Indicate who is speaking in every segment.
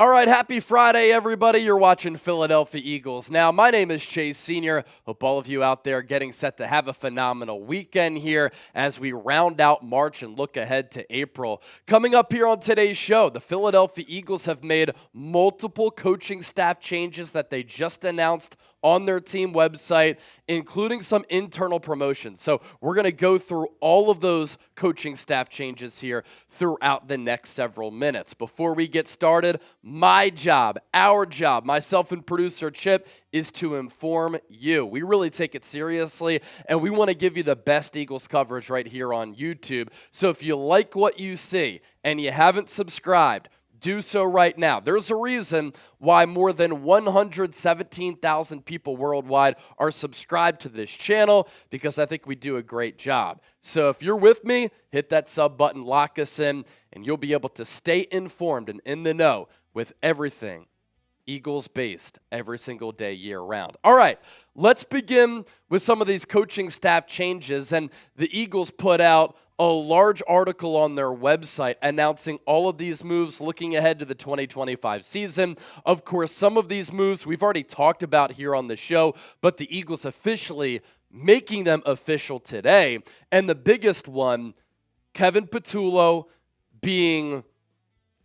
Speaker 1: All right, happy Friday, everybody. You're watching Philadelphia Eagles. Now, my name is Chase Sr. Hope all of you out there getting set to have a phenomenal weekend here as we round out March and look ahead to April. Coming up here on today's show, the Philadelphia Eagles have made multiple coaching staff changes that they just announced on their team website, including some internal promotions. So we're going to go through all of those coaching staff changes here throughout the next several minutes. Before we get started, my job, our job, myself and producer Chip, is to inform you. We really take it seriously, and we want to give you the best Eagles coverage right here on YouTube. So if you like what you see and you haven't subscribed, do so right now. There's a reason why more than 117,000 people worldwide are subscribed to this channel, because I think we do a great job. So if you're with me, hit that sub button, lock us in, and you'll be able to stay informed and in the know with everything Eagles-based every single day, year-round. All right, let's begin with some of these coaching staff changes. And the Eagles put out a large article on their website announcing all of these moves looking ahead to the 2025 season. Of course, some of these moves we've already talked about here on the show, but the Eagles officially making them official today. And the biggest one, Kevin Patullo being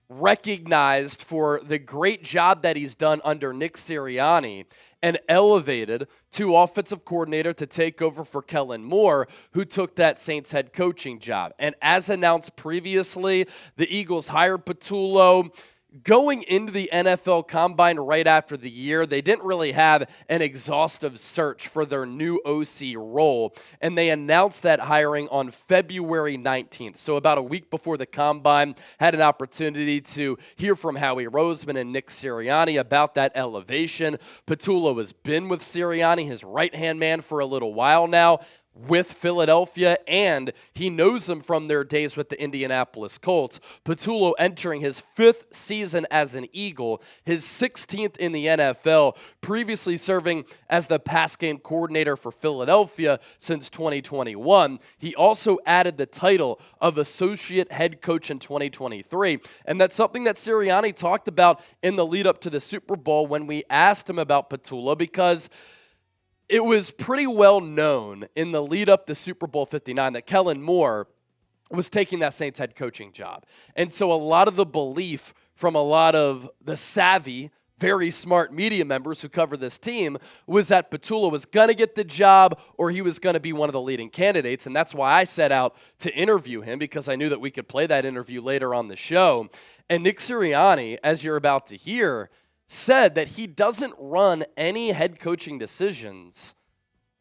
Speaker 1: recognized for the great job that he's done under Nick Sirianni and elevated to offensive coordinator to take over for Kellen Moore, who took that Saints head coaching job. And as announced previously, the Eagles hired Patullo going into the NFL Combine right after the year. They didn't really have an exhaustive search for their new OC role, and they announced that hiring on February 19th. So about a week before the Combine, had an opportunity to hear from Howie, Roseman, and Nick Sirianni about that elevation. Patullo has been with Sirianni, his right-hand man, for a little while now with Philadelphia, and he knows them from their days with the Indianapolis Colts. Patullo entering his 5th season as an Eagle, his 16th in the NFL, previously serving as the pass game coordinator for Philadelphia since 2021. He also added the title of associate head coach in 2023, and that's something that Sirianni talked about in the lead up to the Super Bowl when we asked him about Patullo, because it was pretty well known in the lead up to Super Bowl 59 that Kellen Moore was taking that Saints head coaching job. And so a lot of the belief from a lot of the savvy, very smart media members who cover this team was that Patullo was going to get the job or he was going to be one of the leading candidates. And that's why I set out to interview him, because I knew that we could play that interview later on the show. And Nick Sirianni, as you're about to hear, said that he doesn't run any head coaching decisions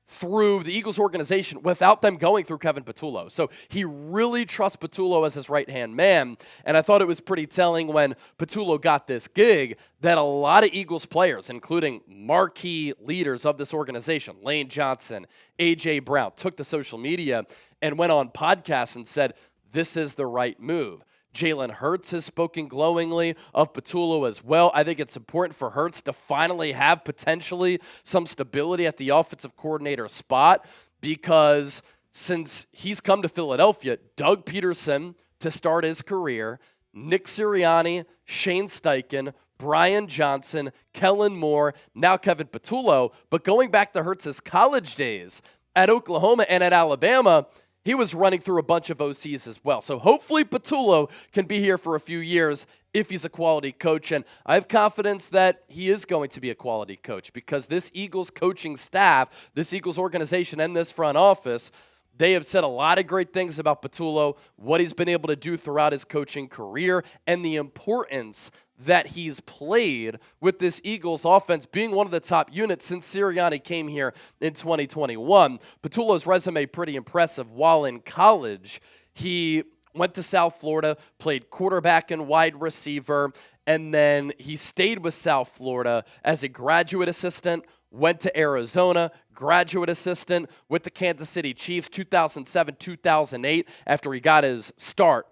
Speaker 1: through the Eagles organization without them going through Kevin Patullo. So he really trusts Patullo as his right-hand man, and I thought it was pretty telling when Patullo got this gig that a lot of Eagles players, including marquee leaders of this organization, Lane Johnson, A.J. Brown, took to social media and went on podcasts and said, this is the right move. Jalen Hurts has spoken glowingly of Patullo as well. I think it's important for Hurts to finally have potentially some stability at the offensive coordinator spot, because since he's come to Philadelphia, Doug Peterson to start his career, Nick Sirianni, Shane Steichen, Brian Johnson, Kellen Moore, now Kevin Patullo. But going back to Hurts' college days at Oklahoma and at Alabama, he was running through a bunch of OCs as well. So hopefully Patullo can be here for a few years if he's a quality coach. And I have confidence that he is going to be a quality coach, because this Eagles coaching staff, this Eagles organization, and this front office, they have said a lot of great things about Patullo, what he's been able to do throughout his coaching career, and the importance that he's played with this Eagles offense being one of the top units since Sirianni came here in 2021. Patullo's resume pretty impressive. While in college, he went to South Florida, played quarterback and wide receiver, and then he stayed with South Florida as a graduate assistant, went to Arizona, graduate assistant with the Kansas City Chiefs 2007-2008 after he got his start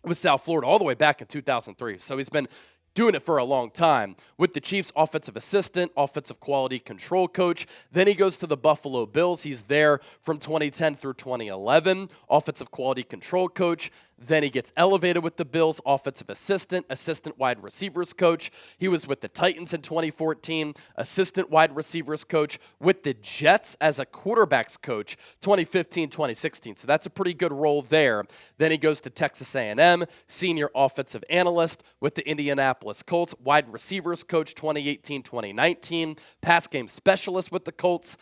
Speaker 1: with South Florida all the way back in 2003. So he's been doing it for a long time. With the Chiefs, offensive assistant, offensive quality control coach. Then he goes to the Buffalo Bills. He's there from 2010 through 2011, offensive quality control coach. Then he gets elevated with the Bills, offensive assistant, assistant wide receivers coach. He was with the Titans in 2014, assistant wide receivers coach, with the Jets as a quarterbacks coach, 2015, 2016. So that's a pretty good role there. Then he goes to Texas A&M, senior offensive analyst with the Indianapolis Colts, wide receivers coach 2018, 2019, pass game specialist with the Colts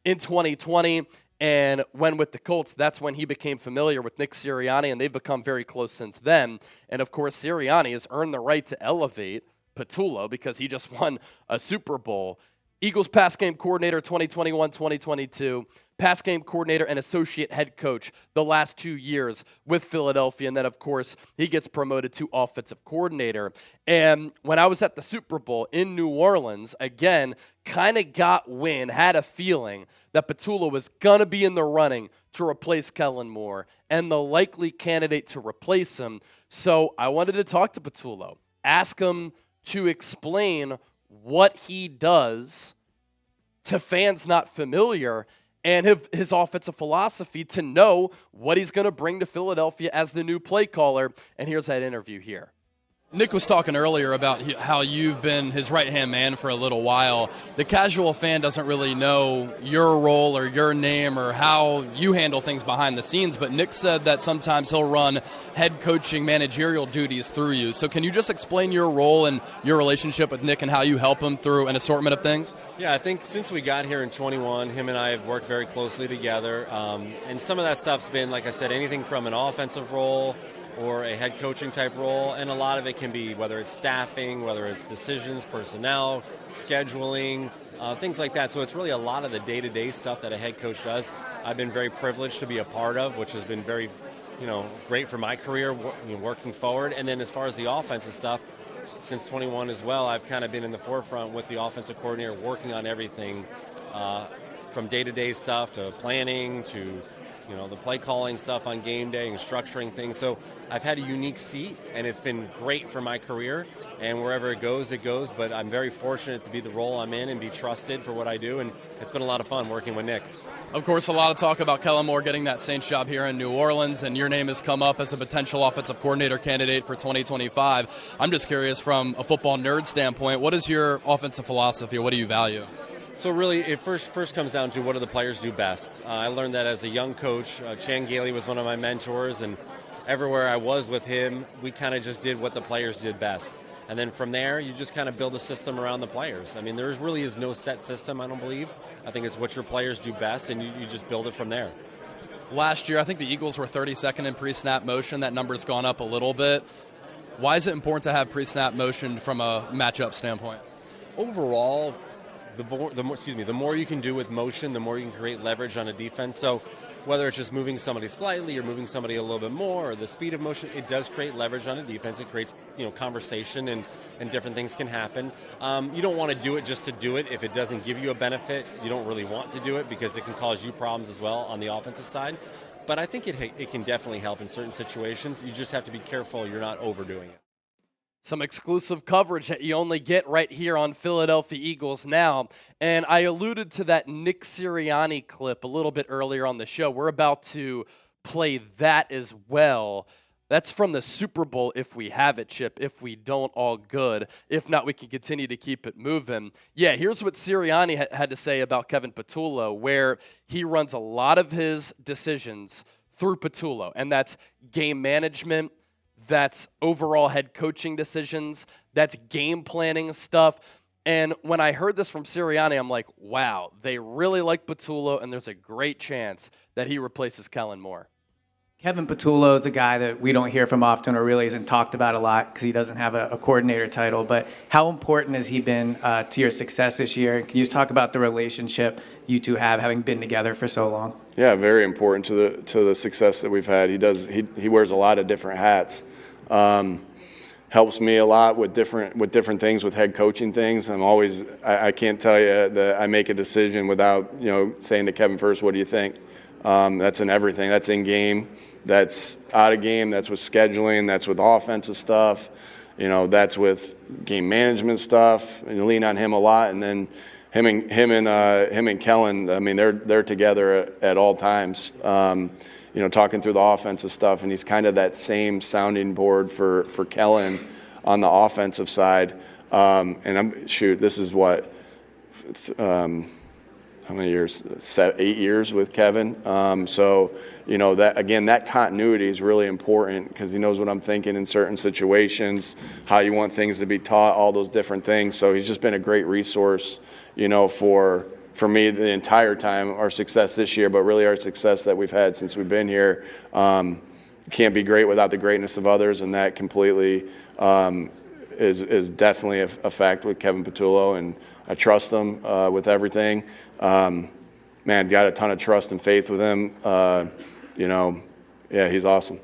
Speaker 1: in 2020. And when with the Colts, that's when he became familiar with Nick Sirianni, and they've become very close since then. And, of course, Sirianni has earned the right to elevate Patullo because he just won a Super Bowl. Eagles pass game coordinator 2021-2022, pass game coordinator and associate head coach the last 2 years with Philadelphia. And then, of course, he gets promoted to offensive coordinator. And when I was at the Super Bowl in New Orleans, again, kind of got wind, had a feeling that Patullo was going to be in the running to replace Kellen Moore and the likely candidate to replace him. So I wanted to talk to Patullo, ask him to explain what he does to fans not familiar and his offensive philosophy to know what he's going to bring to Philadelphia as the new play caller. And here's that interview here.
Speaker 2: Nick was talking earlier about how you've been his right-hand man for a little while. The casual fan doesn't really know your role or your name or how you handle things behind the scenes, but Nick said that sometimes he'll run head coaching managerial duties through you. So can you just explain your role and your relationship with Nick and how you help him through an assortment of things?
Speaker 3: Yeah, I think since we got here in 21, him and I have worked very closely together. And some of that stuff's been, like I said, anything from an offensive role or a head coaching type role, and a lot of it can be whether it's staffing, whether it's decisions, personnel, scheduling, things like that. So it's really a lot of the day-to-day stuff that a head coach does. I've been very privileged to be a part of, which has been very, great for my career working forward. And then as far as the offensive stuff, since 21 as well, I've kind of been in the forefront with the offensive coordinator working on everything from day-to-day stuff to planning to the play calling stuff on game day and structuring things. So I've had a unique seat, and it's been great for my career. And wherever it goes, it goes. But I'm very fortunate to be the role I'm in and be trusted for what I do. And it's been a lot of fun working with Nick.
Speaker 2: Of course, a lot of talk about Kellen Moore getting that Saints job here in New Orleans, and your name has come up as a potential offensive coordinator candidate for 2025. I'm just curious, from a football nerd standpoint, what is your offensive philosophy? What do you value?
Speaker 3: So really, it first comes down to what do the players do best. I learned that as a young coach. Chan Gailey was one of my mentors, and everywhere I was with him, we kind of just did what the players did best. And then from there, you just kind of build a system around the players. I mean, there really is no set system, I don't believe. I think it's what your players do best, and you just build it from there.
Speaker 2: Last year, I think the Eagles were 32nd in pre-snap motion. That number's gone up a little bit. Why is it important to have pre-snap motion from a matchup standpoint?
Speaker 3: Overall, the more you can do with motion, the more you can create leverage on a defense. So whether it's just moving somebody slightly or moving somebody a little bit more, or the speed of motion, it does create leverage on a defense. It creates conversation, and different things can happen. You don't want to do it just to do it. If it doesn't give you a benefit, you don't really want to do it because it can cause you problems as well on the offensive side. But I think it can definitely help in certain situations. You just have to be careful you're not overdoing it.
Speaker 1: Some exclusive coverage that you only get right here on Philadelphia Eagles Now. And I alluded to that Nick Sirianni clip a little bit earlier on the show. We're about to play that as well. That's from the Super Bowl if we have it, Chip. If we don't, all good. If not, we can continue to keep it moving. Yeah, here's what Sirianni had to say about Kevin Patullo, where he runs a lot of his decisions through Patullo, and that's game management, that's overall head coaching decisions, that's game planning stuff. And when I heard this from Sirianni, I'm like, wow, they really like Patullo, and there's a great chance that he replaces Kellen Moore.
Speaker 4: Kevin Patullo is a guy that we don't hear from often or really isn't talked about a lot because he doesn't have a coordinator title. But how important has he been to your success this year? Can you just talk about the relationship you two have, having been together for so long?
Speaker 5: Yeah, very important to the success that we've had. He wears a lot of different hats. Helps me a lot with different things, with head coaching things. I can't tell you that I make a decision without saying to Kevin first, what do you think? That's in everything. That's in game. That's out of game. That's with scheduling. That's with offensive stuff. That's with game management stuff. And you lean on him a lot. And then and Kellen, I mean, they're together at all times. You know, talking through the offensive stuff, and he's kind of that same sounding board for Kellen on the offensive side. And this is what, how many years? 8 years with Kevin. So, you know, that continuity is really important because he knows what I'm thinking in certain situations, how you want things to be taught, all those different things. So he's just been a great resource, you know, for me the entire time, our success this year, but really our success that we've had since we've been here. Can't be great without the greatness of others, and that completely is definitely a fact with Kevin Patullo, and I trust him with everything. Man, got a ton of trust and faith with him. You know, yeah, he's awesome.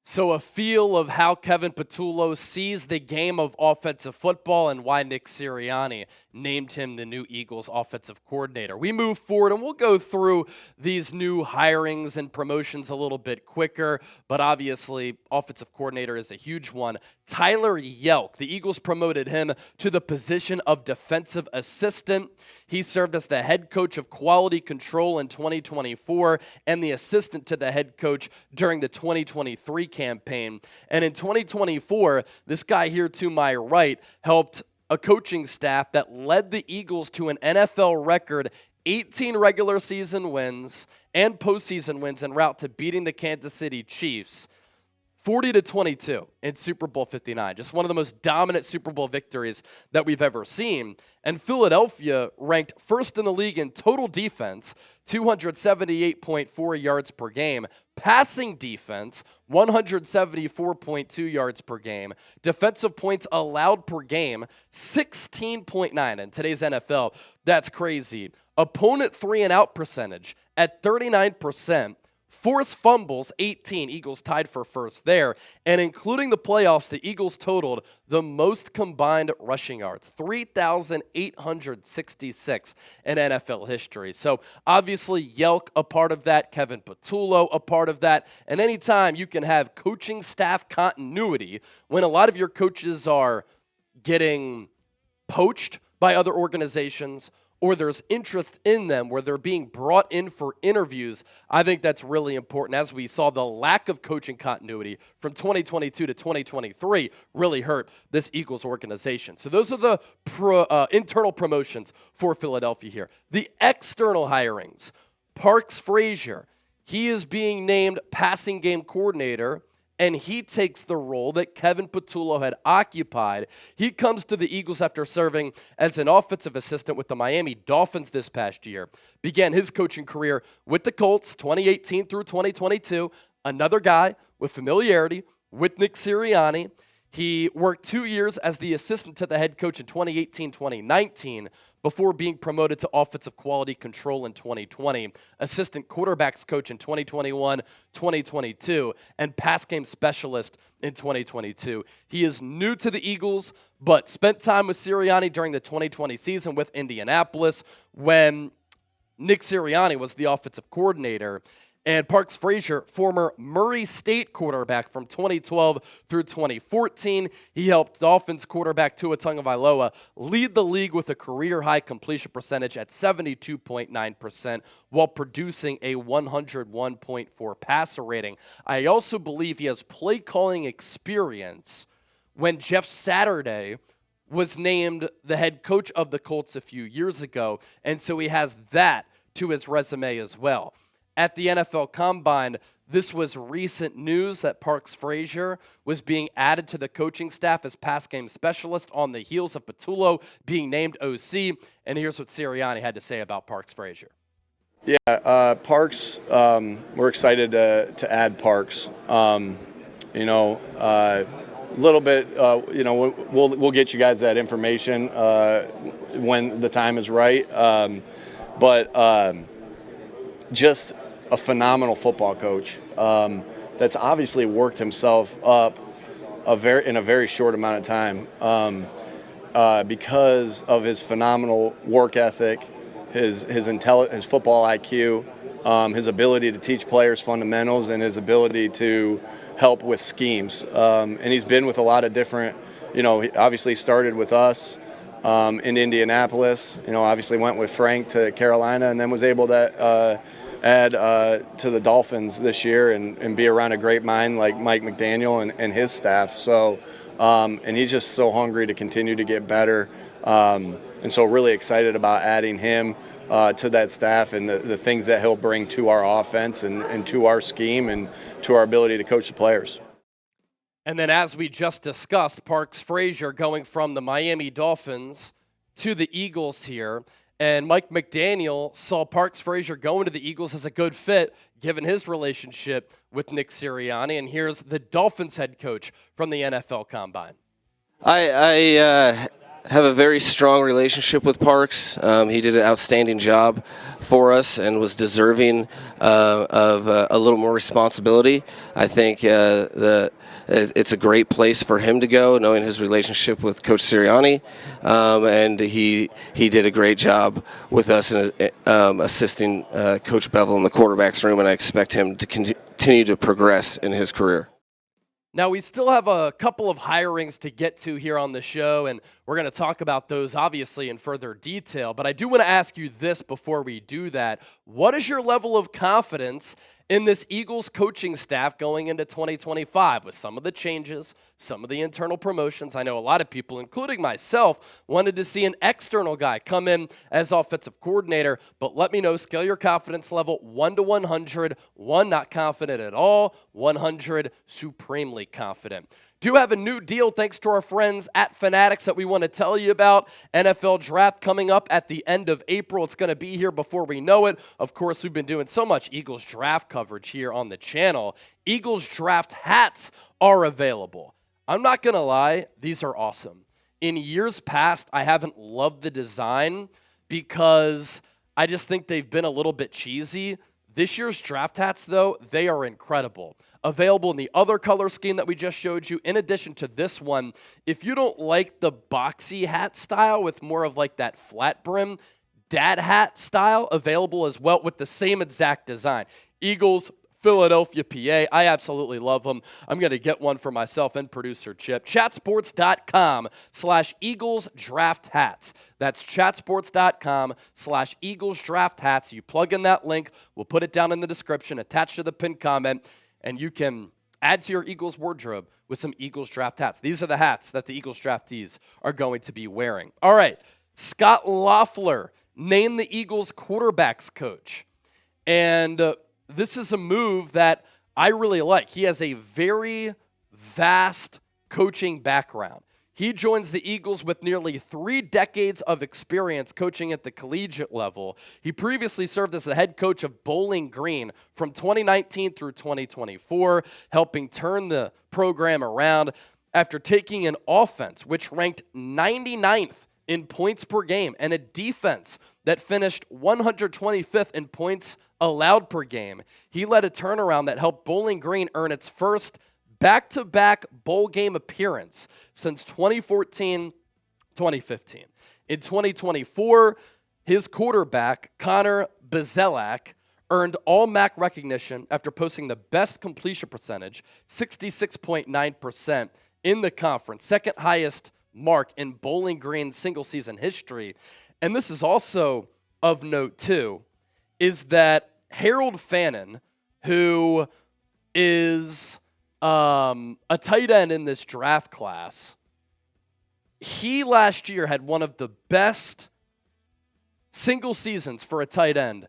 Speaker 1: So a feel of how Kevin Patullo sees the game of offensive football and why Nick Sirianni named him the new Eagles offensive coordinator. We move forward and we'll go through these new hirings and promotions a little bit quicker, but obviously offensive coordinator is a huge one. Tyler Yelk, the Eagles promoted him to the position of defensive assistant. He served as the head coach of quality control in 2024 and the assistant to the head coach during the 2023 campaign. And in 2024, this guy here to my right helped a coaching staff that led the Eagles to an NFL record 18 regular season wins and postseason wins en route to beating the Kansas City Chiefs 40-22 in Super Bowl 59. Just one of the most dominant Super Bowl victories that we've ever seen. And Philadelphia ranked first in the league in total defense, 278.4 yards per game. Passing defense, 174.2 yards per game. Defensive points allowed per game, 16.9. In today's NFL, that's crazy. Opponent 3-and-out percentage at 39%. Forced fumbles, 18. Eagles tied for first there. And including the playoffs, the Eagles totaled the most combined rushing yards, 3,866 in NFL history. So obviously Yelk a part of that, Kevin Patullo a part of that. And anytime you can have coaching staff continuity when a lot of your coaches are getting poached by other organizations, or there's interest in them where they're being brought in for interviews, I think that's really important. As we saw, the lack of coaching continuity from 2022 to 2023 really hurt this Eagles organization. So those are the internal promotions for Philadelphia here. The external hirings, Parks Frazier, he is being named passing game coordinator, and he takes the role that Kevin Patullo had occupied. He comes to the Eagles after serving as an offensive assistant with the Miami Dolphins this past year. Began his coaching career with the Colts, 2018 through 2022. Another guy with familiarity with Nick Sirianni. He worked 2 years as the assistant to the head coach in 2018-2019 before being promoted to offensive quality control in 2020, assistant quarterbacks coach in 2021-2022, and pass game specialist in 2022. He is new to the Eagles, but spent time with Sirianni during the 2020 season with Indianapolis when Nick Sirianni was the offensive coordinator. And Parks Frazier, former Murray State quarterback from 2012 through 2014. He helped Dolphins quarterback Tua Tagovailoa lead the league with a career-high completion percentage at 72.9% while producing a 101.4 passer rating. I also believe he has play-calling experience when Jeff Saturday was named the head coach of the Colts a few years ago, and so he has that to his resume as well. At the NFL Combine, this was recent news that Parks Frazier was being added to the coaching staff as pass game specialist on the heels of Patullo being named OC. And here's what Sirianni had to say about Parks Frazier.
Speaker 5: Yeah, Parks, we're excited to add Parks. A little bit, we'll get you guys that information when the time is right. Just a phenomenal football coach that's obviously worked himself up in a very short amount of time because of his phenomenal work ethic, his football IQ, his ability to teach players fundamentals, and his ability to help with schemes. And he's been with a lot of different, he obviously started with us in Indianapolis. Obviously went with Frank to Carolina, and then was able to add to the Dolphins this year and be around a great mind like Mike McDaniel and his staff. So, and he's just so hungry to continue to get better. And so really excited about adding him to that staff and the things that he'll bring to our offense and to our scheme and to our ability to coach the players.
Speaker 1: And then, as we just discussed, Parks Frazier going from the Miami Dolphins to the Eagles here. And Mike McDaniel saw Parks Frazier going to the Eagles as a good fit, given his relationship with Nick Sirianni. And here's the Dolphins head coach from the NFL Combine.
Speaker 6: I have a very strong relationship with Parks. He did an outstanding job for us and was deserving of a little more responsibility. I think it's a great place for him to go, knowing his relationship with Coach Sirianni, and he did a great job with us in assisting Coach Bevel in the quarterback's room, and I expect him to continue to progress in his career.
Speaker 1: Now, we still have a couple of hirings to get to here on the show, and we're going to talk about those, obviously, in further detail. But I do want to ask you this before we do that. What is your level of confidence in this Eagles coaching staff going into 2025 with some of the changes, some of the internal promotions? I know a lot of people, including myself, wanted to see an external guy come in as offensive coordinator, but let me know, scale your confidence level 1 to 100, 1 not confident at all, 100 supremely confident. Do have a new deal thanks to our friends at Fanatics that we want to tell you about. NFL Draft coming up at the end of April. It's going to be here before we know it. Of course, we've been doing so much Eagles Draft coverage here on the channel. Eagles Draft hats are available. I'm not going to lie, these are awesome. In years past, I haven't loved the design because I just think they've been a little bit cheesy. This year's draft hats, though, they are incredible. Available in the other color scheme that we just showed you. In addition to this one, if you don't like the boxy hat style with more of like that flat brim, dad hat style, available as well with the same exact design. Eagles, Philadelphia, PA. I absolutely love them. I'm going to get one for myself and producer Chip. Chatsports.com/Eagles Draft Hats. That's chatsports.com/Eagles Draft Hats. You plug in that link. We'll put it down in the description, attached to the pinned comment, and you can add to your Eagles wardrobe with some Eagles Draft hats. These are the hats that the Eagles draftees are going to be wearing. All right, Scot Loeffler named the Eagles quarterbacks coach. And this is a move that I really like. He has a very vast coaching background. He joins the Eagles with nearly 3 decades of experience coaching at the collegiate level. He previously served as the head coach of Bowling Green from 2019 through 2024, helping turn the program around after taking an offense which ranked 99th in points per game and a defense that finished 125th in points allowed per game. He led a turnaround that helped Bowling Green earn its first back-to-back bowl game appearance since 2014-2015. In 2024, his quarterback, Connor Bazelak, earned All-MAC recognition after posting the best completion percentage, 66.9% in the conference, second highest mark in Bowling Green single-season history. And this is also of note, too, is that Harold Fannin, who is a tight end in this draft class, he last year had one of the best single seasons for a tight end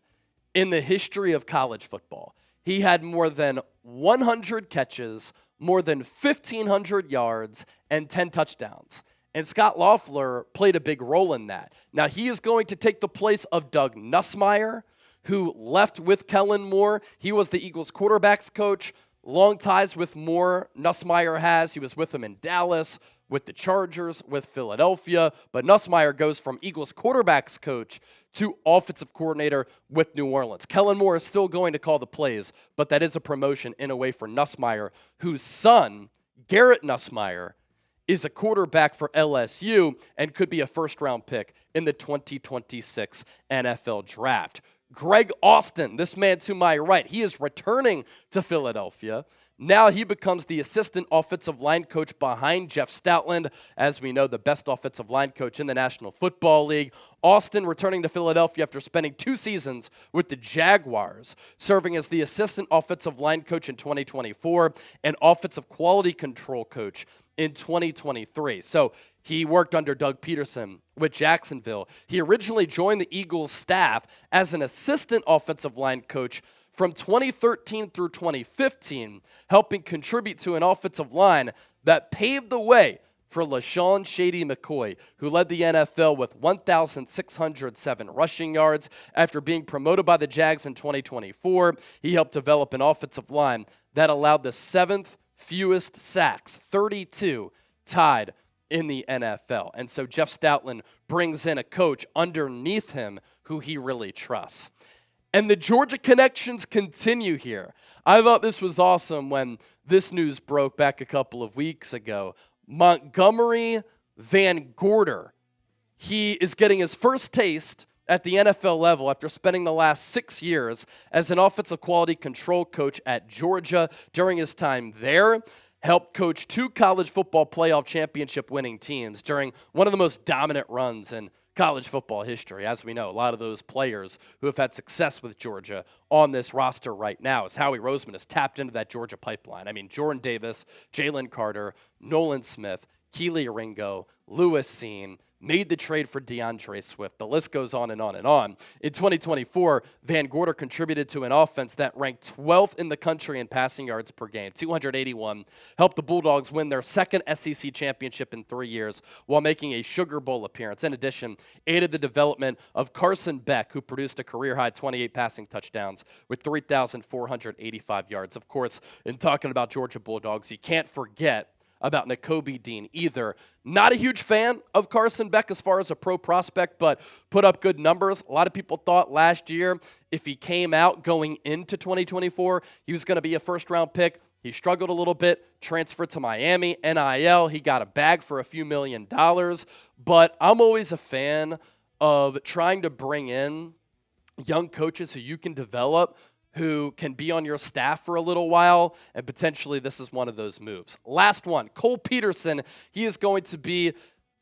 Speaker 1: in the history of college football. He had more than 100 catches, more than 1,500 yards, and 10 touchdowns. And Scot Loeffler played a big role in that. Now, he is going to take the place of Doug Nussmeier, who left with Kellen Moore. He was the Eagles quarterbacks coach. Long ties with Moore, Nussmeier has. He was with him in Dallas, with the Chargers, with Philadelphia. But Nussmeier goes from Eagles quarterbacks coach to offensive coordinator with New Orleans. Kellen Moore is still going to call the plays, but that is a promotion in a way for Nussmeier, whose son, Garrett Nussmeier, is a quarterback for LSU and could be a first-round pick in the 2026 NFL Draft. Greg Austin, this man to my right, he is returning to Philadelphia. Now he becomes the assistant offensive line coach behind Jeff Stoutland, as we know, the best offensive line coach in the National Football League. Austin returning to Philadelphia after spending 2 seasons with the Jaguars, serving as the assistant offensive line coach in 2024 and offensive quality control coach in 2023. So he worked under Doug Peterson with Jacksonville. He originally joined the Eagles staff as an assistant offensive line coach from 2013 through 2015, helping contribute to an offensive line that paved the way for LaShawn Shady McCoy, who led the NFL with 1,607 rushing yards. After being promoted by the Jags in 2024, he helped develop an offensive line that allowed the 7th fewest sacks, 32, tied in the NFL. And so Jeff Stoutland brings in a coach underneath him who he really trusts. And the Georgia connections continue here. I thought this was awesome when this news broke back a couple of weeks ago. Montgomery VanGorder, he is getting his first taste at the NFL level after spending the last 6 years as an offensive quality control coach at Georgia. During his time there, helped coach 2 college football playoff championship winning teams during one of the most dominant runs in college football history. As we know, a lot of those players who have had success with Georgia on this roster right now, as Howie Roseman has tapped into that Georgia pipeline. I mean, Jordan Davis, Jalen Carter, Nolan Smith, Keely Ringo, Lewis Seen, made the trade for DeAndre Swift. The list goes on and on and on. In 2024, VanGorder contributed to an offense that ranked 12th in the country in passing yards per game, 281, helped the Bulldogs win their 2nd SEC championship in 3 years while making a Sugar Bowl appearance. In addition, aided the development of Carson Beck, who produced a career-high 28 passing touchdowns with 3,485 yards. Of course, in talking about Georgia Bulldogs, you can't forget about Nakobe Dean either. Not a huge fan of Carson Beck as far as a pro prospect, but put up good numbers. A lot of people thought last year if he came out going into 2024, he was going to be a first-round pick. He struggled a little bit, transferred to Miami, NIL. He got a bag for a few $1 million. But I'm always a fan of trying to bring in young coaches who you can develop, who can be on your staff for a little while, and potentially this is one of those moves. Last one, Cole Peterson. He is going to be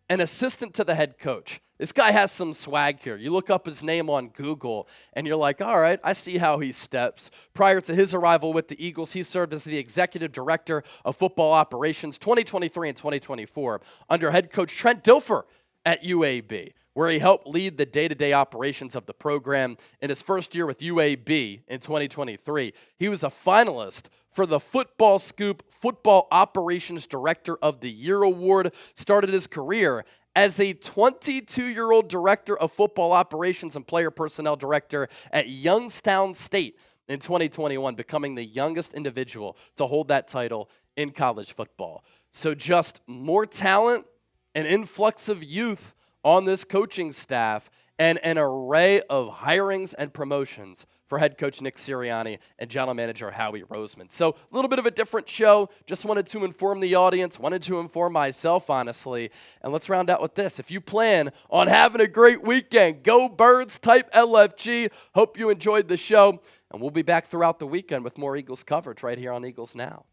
Speaker 1: an assistant to the head coach. This guy has some swag here. You look up his name on Google, and you're like, all right, I see how he steps. Prior to his arrival with the Eagles, he served as the executive director of football operations 2023 and 2024 under head coach Trent Dilfer at UAB, where he helped lead the day-to-day operations of the program. In his first year with UAB in 2023, he was a finalist for the Football Scoop Football Operations Director of the Year Award, started his career as a 22-year-old director of football operations and player personnel director at Youngstown State in 2021, becoming the youngest individual to hold that title in college football. So just more talent, an influx of youth on this coaching staff, and an array of hirings and promotions for head coach Nick Sirianni and general manager Howie Roseman. So a little bit of a different show. Just wanted to inform the audience, wanted to inform myself, honestly. And let's round out with this. If you plan on having a great weekend, go Birds, type LFG. Hope you enjoyed the show. And we'll be back throughout the weekend with more Eagles coverage right here on Eagles Now.